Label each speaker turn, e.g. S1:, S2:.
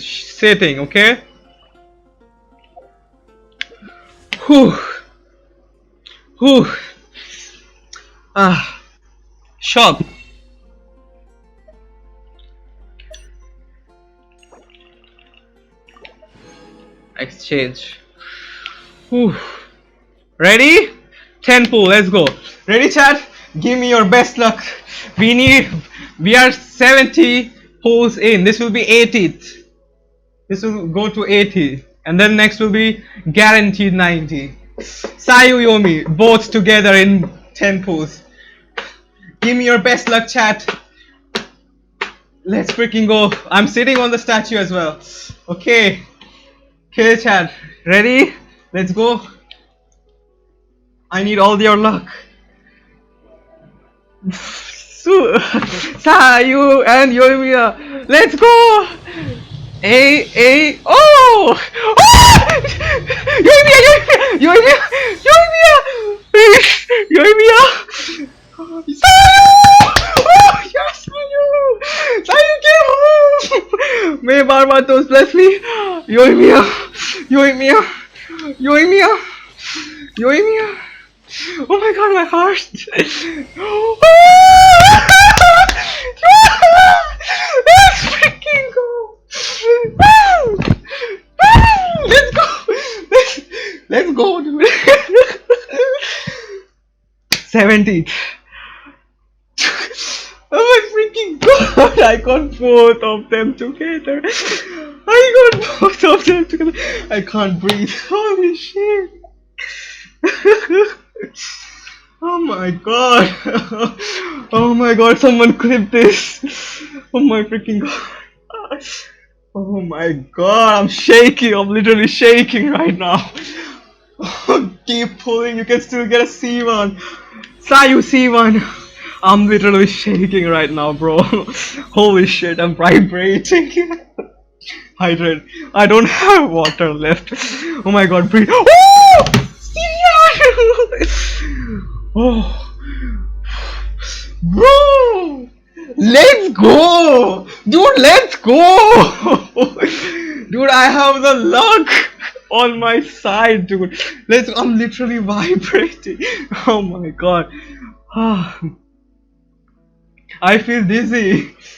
S1: sitting, okay? Whew. Whew. Shop. Exchange. Whew. Ready? 10 pool, let's go. Ready, chat? Give me your best luck. We are 70 pools in. This will be 80th. This will go to 80. And then next will be guaranteed 90. Sayu Yomi, both together in 10 pools. Give me your best luck, chat. Let's freaking go. I'm sitting on the statue as well. Okay. Okay, chat. Ready? Let's go. I need all your luck. Sayu and Yoimiya. Let's go. Oh! Yoimiya! Sayu! Oh, yes, Sayu! Sayu came home! May Barbados bless me! Yoimiya! Oh my god, my heart! Let's freaking go! Let's go! Let's go, dude! 70. Oh my freaking god! I got both of them together. I can't breathe. Holy shit! Oh my god! Oh my god! Someone clip this! Oh my freaking god! Oh my god! I'm shaking! I'm literally shaking right now! Keep pulling, you can still get a C1. Sayu C1. I'm literally shaking right now, bro. Holy shit, I'm vibrating. Hydrate. I don't have water left. Oh my god, breathe. Oh! Oh. Bro! Let's go! Dude, let's go! Dude, I have the luck on my side, dude. I'm literally vibrating. Oh my god. I feel dizzy.